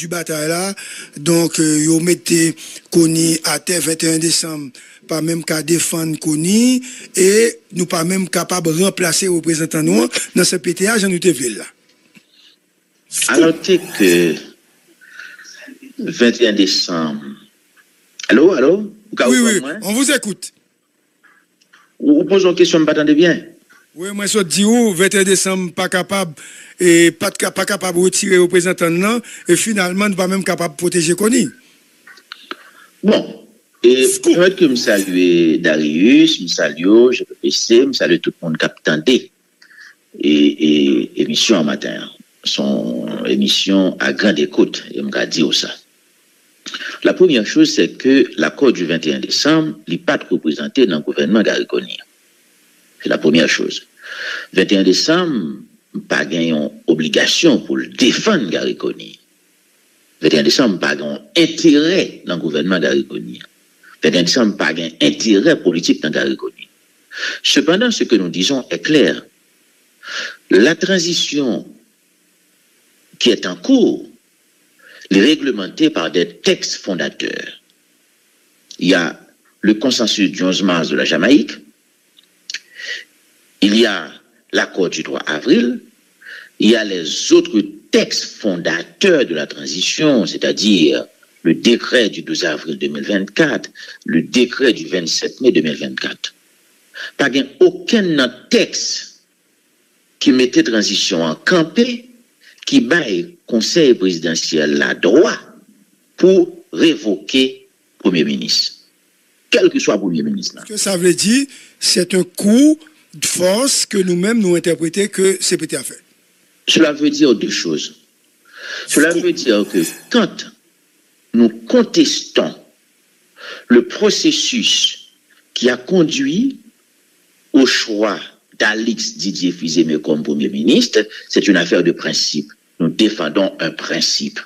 du bataille là. Donc, ils mettent Koni à terre 21 décembre, pas même qu'à défendre Koni, et nous pas même capable de remplacer les représentants nous dans ce PTA, Jean Nuteville là. Alors, que 21 décembre. Allô? Oui, on vous écoute. Vous posez une question, vous m'attendez bien? Oui, moi, je dis où, 21 décembre, pas capable de retirer les représentants, non, et finalement, nous pas même capable de protéger Koni. Bon, et peut-être que je salue Darius, je salue GPPC, je salue tout le monde qui a attendu et émission en matin. Son émission à grande écoute, et me dire ça. La première chose, c'est que l'accord du 21 décembre n'est pas représenté dans le gouvernement Gariconi. C'est la première chose. 21 décembre, pas gagne obligation pour le défendre Gariconi. 21 décembre, pas gagne intérêt dans le gouvernement Gariconi. 21 décembre, pas gagne intérêt politique dans Gariconi. Cependant, ce que nous disons est clair. La transition qui est en cours est réglementée par des textes fondateurs. Il y a le consensus du 11 mars de la Jamaïque, il y a l'accord du 3 avril, il y a les autres textes fondateurs de la transition, c'est-à-dire le décret du 12 avril 2024, le décret du 27 mai 2024. Pas aucun texte qui mettait transition en campé, qui baille conseil présidentiel la droit pour révoquer Premier ministre. Quel que soit Premier ministre. Ce que ça veut dire, c'est un coup de force que nous-mêmes nous interprétons que CPT a fait. Cela veut dire deux choses. Cela veut dire que quand nous contestons le processus qui a conduit au choix d'Alix Didier Fils-Aimé comme Premier ministre, c'est une affaire de principe. Nous défendons un principe.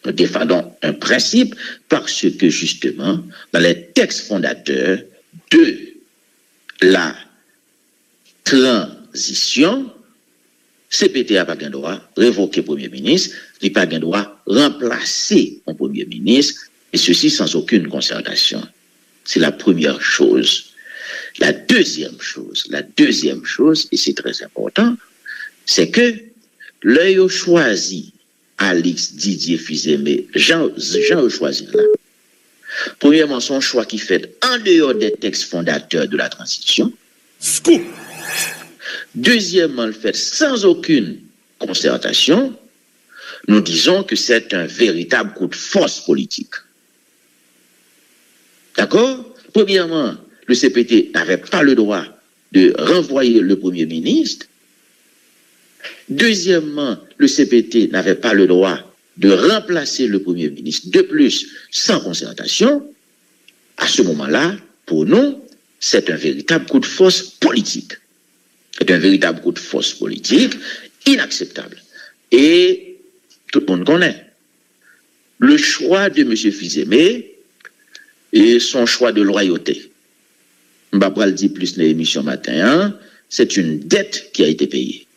Nous défendons un principe parce que justement, dans les textes fondateurs de la transition, CPT n'a pas de droit révoquer Premier ministre, il n'a pas de droit remplacer un Premier ministre, et ceci sans aucune concertation. C'est la première chose. La deuxième chose, et c'est très important, c'est que l'œil choisi Alix Didier Fils-Aimé, Jean choisi là. Premièrement, son choix qui fait en dehors des textes fondateurs de la transition. Scoop. Deuxièmement, le fait sans aucune concertation. Nous disons que c'est un véritable coup de force politique. D'accord? Premièrement, le CPT n'avait pas le droit de renvoyer le Premier ministre. Deuxièmement, le CPT n'avait pas le droit de remplacer le Premier ministre. De plus, sans concertation, à ce moment-là, pour nous, c'est un véritable coup de force politique. C'est un véritable coup de force politique inacceptable. Et tout le monde connaît le choix de M. Fils-Aimé et son choix de loyauté. Je ne vais pas le dire plus dans l'émission matin, hein? C'est une dette qui a été payée.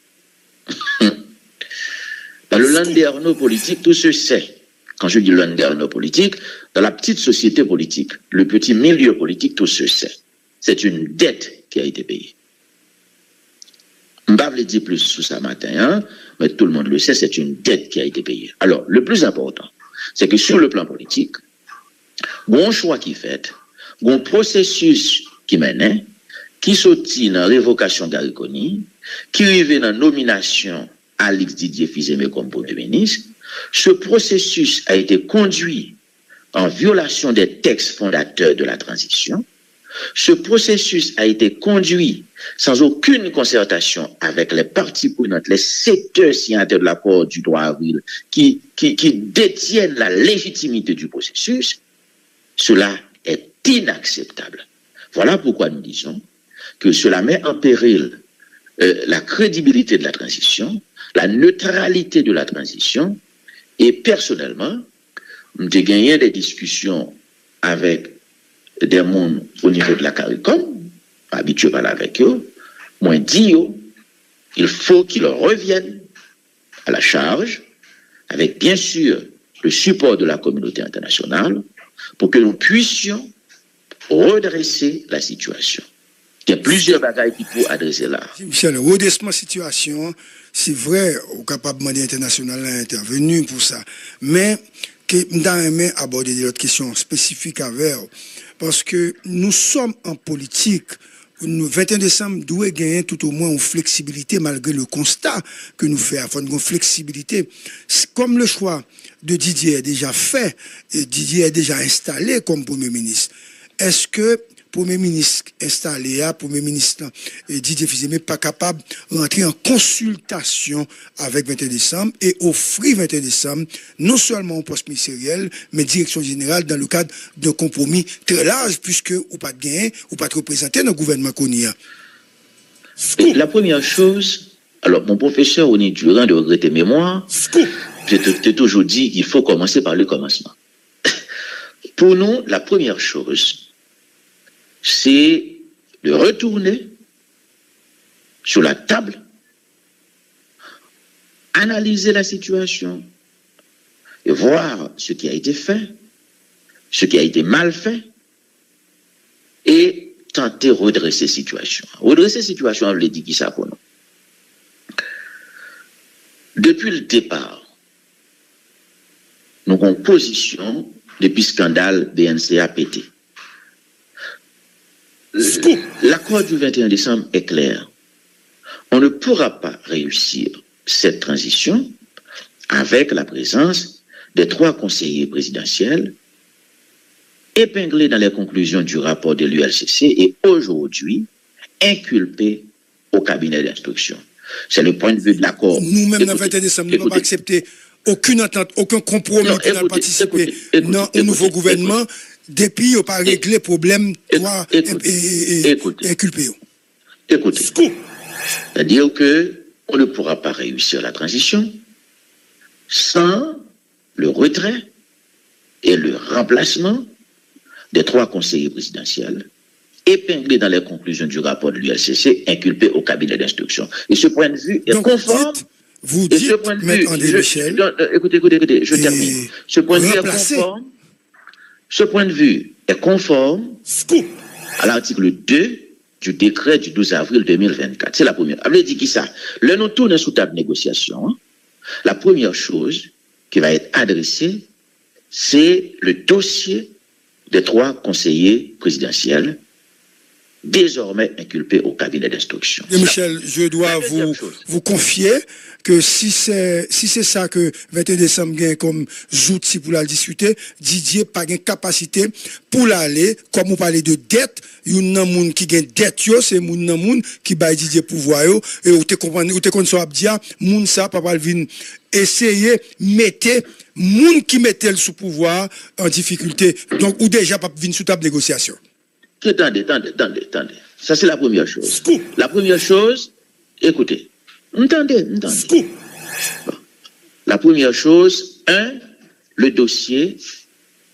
Dans le landerneau politique, tout se sait. Quand je dis landerneau politique, dans la petite société politique, le petit milieu politique, tout se sait. C'est une dette qui a été payée. Je ne vais pas le dire plus sur ça matin, hein? Mais tout le monde le sait, c'est une dette qui a été payée. Alors, le plus important, c'est que sur le plan politique, bon choix qui fait, bon processus qui mène, qui sortit dans la révocation Gariconi, qui arrive dans la nomination Alix Didier Fils-Aimé comme Premier ministre, ce processus a été conduit en violation des textes fondateurs de la transition. Ce processus a été conduit sans aucune concertation avec les parties prenantes, les secteurs signataires de l'accord du 3 avril qui détiennent la légitimité du processus. Cela est inacceptable. Voilà pourquoi nous disons que cela met en péril la crédibilité de la transition, la neutralité de la transition, et personnellement, j'ai gagné des discussions avec des gens au niveau de la CARICOM, habitué à parler avec eux, moi dit il faut qu'ils reviennent à la charge, avec bien sûr le support de la communauté internationale pour que nous puissions redresser la situation. Il y a plusieurs bagailles qui peuvent adresser là. Michel, redressement situation, c'est vrai, au capable de international a intervenu pour ça. Mais, que nous avons abordé d'autres questions spécifiques avec, parce que nous sommes en politique. Le 21 décembre doit gagner tout au moins une flexibilité malgré le constat que nous faisons. Une flexibilité. Comme le choix de Didier est déjà fait, et Didier est déjà installé comme Premier ministre, est-ce que Premier ministre installé, Premier ministre Didier Fils-Aimé pas capable de rentrer en consultation avec 21 décembre et offrir 21 décembre non seulement au poste ministériel, mais direction générale dans le cadre d'un compromis très large puisque ou pas de gain, ou pas de représenter dans le gouvernement Konia. La première chose, alors mon professeur Oni Durand de regretter mémoire, je t'ai toujours dit qu'il faut commencer par le commencement. Pour nous, la première chose, c'est de retourner sur la table, analyser la situation et voir ce qui a été fait, ce qui a été mal fait et tenter de redresser la situation. Redresser la situation, on l'a dit qui ça pour nous. Depuis le départ, nous avons position depuis le scandale BNCA-PT. L'accord du 21 décembre est clair. On ne pourra pas réussir cette transition avec la présence des 3 conseillers présidentiels épinglés dans les conclusions du rapport de l'ULCC et aujourd'hui inculpés au cabinet d'instruction. C'est le point de vue de l'accord. Nous-mêmes, dans le 21 décembre, nous n'avons pas accepté aucune entente, aucun compromis qui n'a participé dans un nouveau gouvernement. Depuis, il n'a pas réglé le problème inculpé. Écoutez, c'est-à-dire qu'on ne pourra pas réussir la transition sans le retrait et le remplacement des 3 conseillers présidentiels épinglés dans les conclusions du rapport de l'ULCC, inculpés au cabinet d'instruction. Et ce point de vue est conforme. Vous dites, M. André Michel, écoutez, je termine. Ce point de vue est conforme. Ce point de vue est conforme à l'article 2 du décret du 12 avril 2024. C'est la première. Vous dit qui ça? Le nous tourne sous table de négociation. La première chose qui va être adressée, c'est le dossier des 3 conseillers présidentiels désormais inculpés au cabinet d'instruction. Michel, je dois vous confier que si c'est ça que 21 décembre gagne comme outil pour la discuter, Didier pas gagne capacité pour l'aller, comme on parlait de dette, il y a un monde qui gagne dette, c'est un monde qui baille Didier pouvoir, et ou te comprendre, ou te connaître dire, moun ça, papa vin essayer, mettre, monde qui mettait le sous pouvoir en difficulté, donc, ou déjà pas vin sous table de négociation. Attendez. Ça, c'est la première chose. La première chose, écoutez. Entendez. Bon. La première chose, le dossier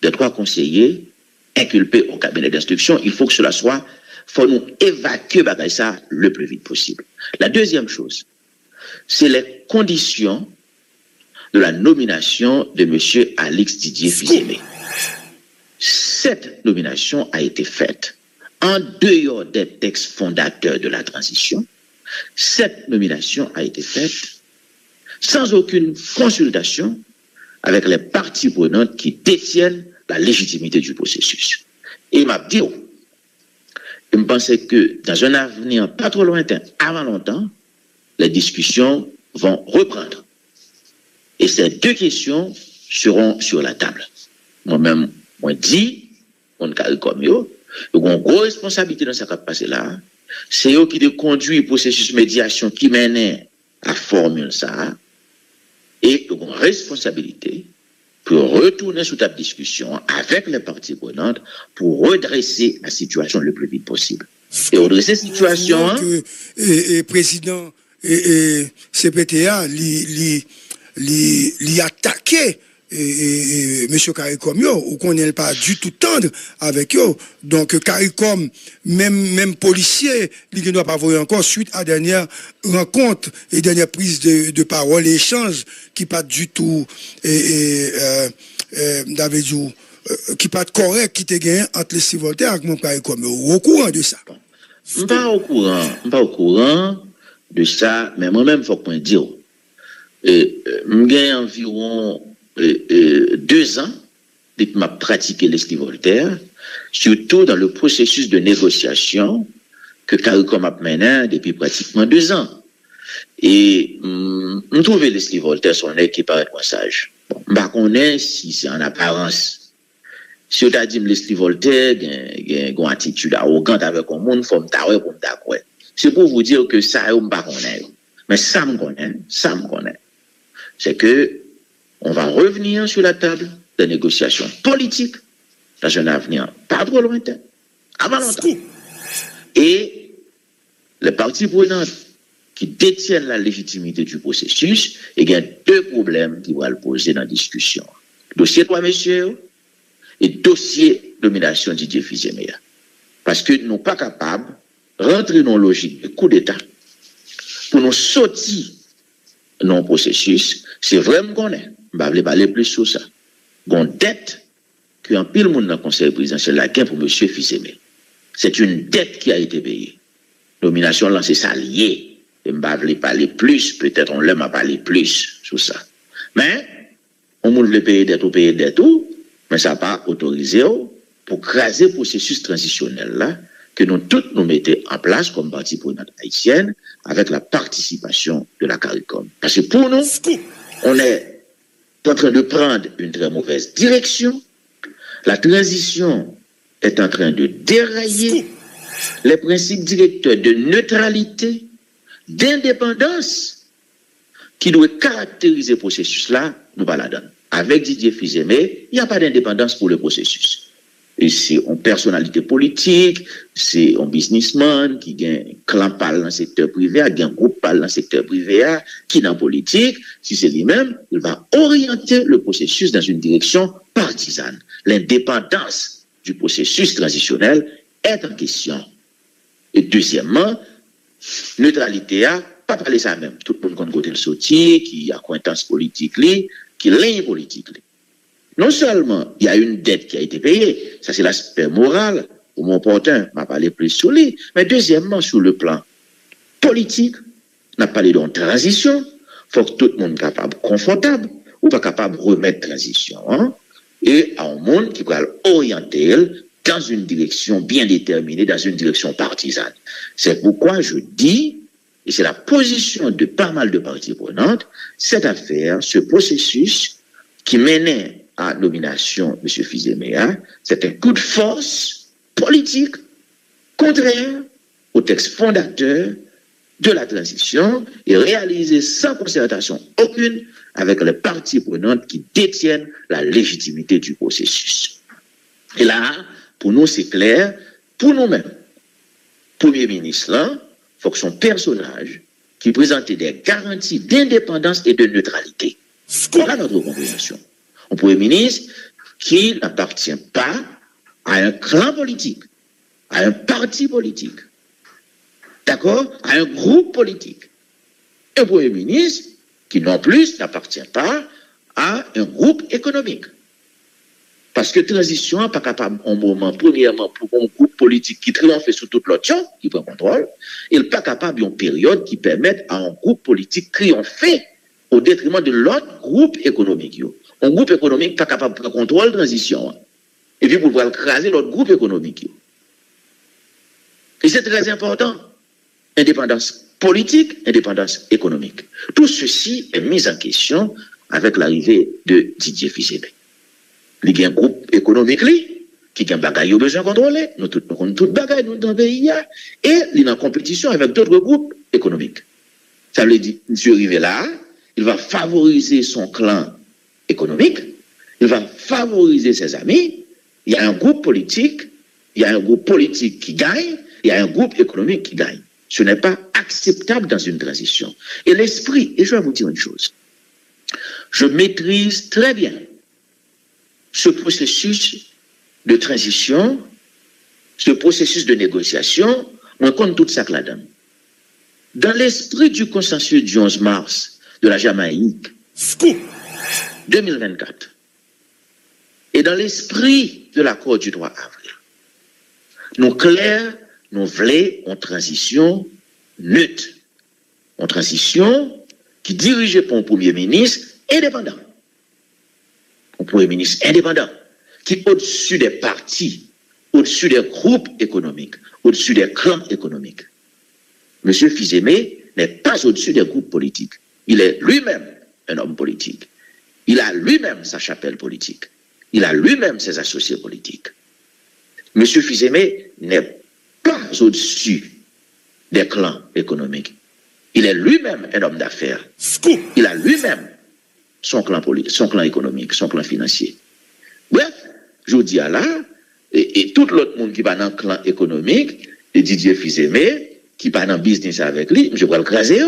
des 3 conseillers inculpés au cabinet d'instruction, il faut que cela soit, faut nous évacuer ça le plus vite possible. La deuxième chose, c'est les conditions de la nomination de M. Alix Didier Fils-Aimé. Cette nomination a été faite en dehors des textes fondateurs de la transition. Cette nomination a été faite sans aucune consultation avec les parties prenantes qui détiennent la légitimité du processus. Et il m'a dit, je pensais que dans un avenir pas trop lointain, avant longtemps, les discussions vont reprendre. Et ces 2 questions seront sur la table. Moi-même, moi dit, on carré comme eux, ils ont une grosse responsabilité dans ce qui va passer là. C'est eux qui conduisent le processus de médiation qui mène à formule ça. Et ils ont une responsabilité pour retourner sur ta discussion avec les parties prenantes pour redresser la situation le plus vite possible. Et redresser la situation. Et président et CPTA, li attaqué monsieur CARICOM yo, ou qu'on n'est pas du tout tendre avec eux. Donc CARICOM, même policier, il ne doit pas voir encore suite à dernière rencontre et dernière prise de parole et échange qui pas du tout qui pas correct qui te gagne entre les Voltaire avec mon CARICOM. Au courant de ça. Pas au courant de ça, mais moi-même faut qu'on dise. J'ai environ 2 ans depuis ma pratiqué l'Esti Voltaire, surtout dans le processus de négociation que CARICOM a mené depuis pratiquement 2 ans. Et je trouve l'Esti Voltaire son qui paraît sage. Bon, je ne connais pas si c'est en apparence. Si on a dit l'Esti Voltaire, il y a une attitude arrogante avec un monde, il faut me taire pour me d'accord. C'est pour vous dire que ça, je ne connais pas. Mais ça me connaît. C'est que on va revenir sur la table de négociations politiques dans un avenir pas trop lointain, avant longtemps. Et les parties prenantes qui détiennent la légitimité du processus, il y a 2 problèmes qui vont le poser dans la discussion. Dossier 3 messieurs et dossier domination Didier Fils-Aimé. Parce que nous ne sommes pas capables de rentrer dans la logique de coup d'État pour nous sortir dans le processus. C'est vraiment qu'on est. Je ne vais pas parler plus sur ça. Une dette qu'un pile monde dans le conseil présidentiel la gain pour M. Fils-Aimé. C'est une dette qui a été payée. Nomination lancée, ça lié. Je ne vais pas parler plus. Peut-être on l'aime à parler plus sur ça. Mais, on veut payer dette ou payer dette ou, mais ça n'a pas autorisé pour craser le processus transitionnel là, que nous tous nous mettons en place comme partie prenante haïtienne avec la participation de la CARICOM. Parce que pour nous, on est en train de prendre une très mauvaise direction. La transition est en train de dérailler. Les principes directeurs de neutralité, d'indépendance qui doivent caractériser le processus-là, nous pas la donne. Avec Didier Fils-Aimé, il n'y a pas d'indépendance pour le processus. Et c'est une personnalité politique, c'est un businessman qui a un clan dans le secteur privé, qui a un groupe dans le secteur privé, qui est dans la politique. Si c'est lui-même, il va orienter le processus dans une direction partisane. L'indépendance du processus transitionnel est en question. Et deuxièmement, neutralité, pas parler ça même. Tout le monde connaît côté le sorti, qui a acquaintance politique, qui est ligne politique. Non seulement il y a une dette qui a été payée, ça c'est l'aspect moral, ou mon porteur m'a parlé plus sur lui, mais deuxièmement, sur le plan politique, on a parlé d'une transition, il faut que tout le monde soit capable, confortable, ou pas capable de remettre transition, et à un monde qui va orienter dans une direction bien déterminée, dans une direction partisane. C'est pourquoi je dis, et c'est la position de pas mal de parties prenantes, cette affaire, ce processus qui menait à nomination M. Fils-Aimé, c'est un coup de force politique contraire au texte fondateur de la transition et réalisé sans concertation aucune avec les parties prenantes qui détiennent la légitimité du processus. Et là, pour nous, c'est clair, pour nous-mêmes, Premier ministre, là, il faut que son personnage qui présentait des garanties d'indépendance et de neutralité. Voilà notre compréhension. Un Premier ministre qui n'appartient pas à un clan politique, à un parti politique, d'accord, à un groupe politique. Un Premier ministre qui non plus n'appartient pas à un groupe économique. Parce que transition n'est pas capable, en moment, premièrement, pour un groupe politique qui triomphe sur toute l'autre, qui prend contrôle, il n'est pas capable d'une période qui permette à un groupe politique triompher au détriment de l'autre groupe économique. Un groupe économique pas capable de prendre contrôle de la transition. Et puis pour pouvoir écraser l'autre groupe économique. Et c'est très important. Indépendance politique, indépendance économique. Tout ceci est mis en question avec l'arrivée de Didier Fils-Aimé. Il y a un groupe économique qui a un bagage besoin de contrôler. Nous avons tout bagage dans le pays. Et il est en compétition avec d'autres groupes économiques. Ça veut dire, M. arrivé là, il va favoriser son clan économique, il va favoriser ses amis. Il y a un groupe politique qui gagne, il y a un groupe économique qui gagne. Ce n'est pas acceptable dans une transition. Et l'esprit, et je vais vous dire une chose, je maîtrise très bien ce processus de transition, ce processus de négociation, on compte tout ça là-dedans. Dans l'esprit du consensus du 11 mars de la Jamaïque, 2024, et dans l'esprit de l'accord du 3 avril, nous clairs, nous voulons une transition neutre, une transition qui dirigée par un Premier ministre indépendant. Un Premier ministre indépendant qui est au-dessus des partis, au-dessus des groupes économiques, au-dessus des clans économiques. M. Fils-Aimé n'est pas au-dessus des groupes politiques. Il est lui-même un homme politique. Il a lui-même sa chapelle politique. Il a lui-même ses associés politiques. M. Fils-Aimé n'est pas au-dessus des clans économiques. Il est lui-même un homme d'affaires. Il a lui-même son clan politique, son clan économique, son clan financier. Bref, je vous dis à là, et tout l'autre monde qui va dans le clan économique, et Didier Fils-Aimé, qui va dans le business avec lui, je vais le craser.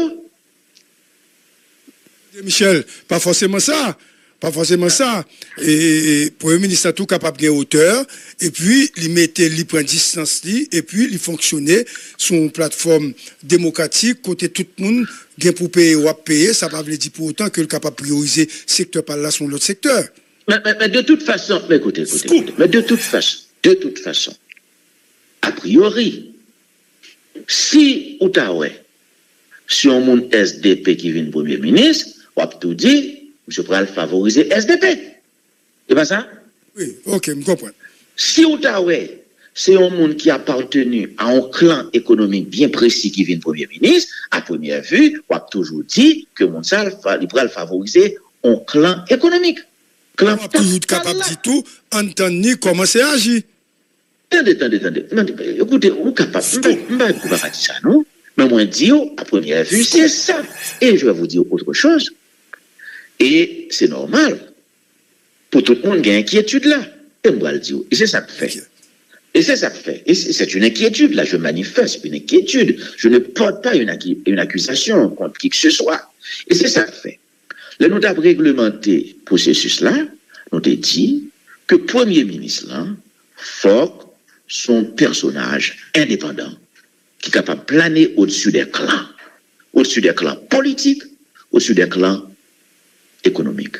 Michel, pas forcément ça. Pas forcément ça. Et le Premier ministre a tout capable de hauteur, et puis il prend distance, et puis il fonctionnait sur une plateforme démocratique, côté tout le monde, gain pour payer ou à payer, ça ne veut pas dire pour autant qu'il est capable de prioriser secteur par là sur l'autre secteur. Mais de toute façon, écoutez, mais de toute façon, a priori, si Outaouais, si on monde SDP qui vient Premier ministre, on peut tout dire, je pourrais favoriser SDP. C'est pas ça? Oui, ok, je comprends. Si Outaouais, c'est un monde qui a appartenu à un clan économique bien précis qui vient Premier ministre, à première vue, on a toujours dit que mon sal, il pourrait favoriser un clan économique. On a toujours capable de dire tout, entendre comment c'est agi. Attendez. Écoutez, vous êtes capable, je ne vais pas dire ça, non? Mais moi, dire, à première vue, c'est ça. Et je vais vous dire autre chose. Et c'est normal. Pour tout le monde, il y a une inquiétude là. Et moi, je le dis. Et c'est ça que fait. Et c'est ça que fait. Et c'est une inquiétude. Là, je manifeste une inquiétude. Je ne porte pas une accusation contre qui que ce soit. Et c'est ça que fait. Là, nous avons réglementé le processus là. Nous avons dit que le Premier ministre là, faut son personnage indépendant qui est capable de planer au-dessus des clans politiques, au-dessus des clans économiques.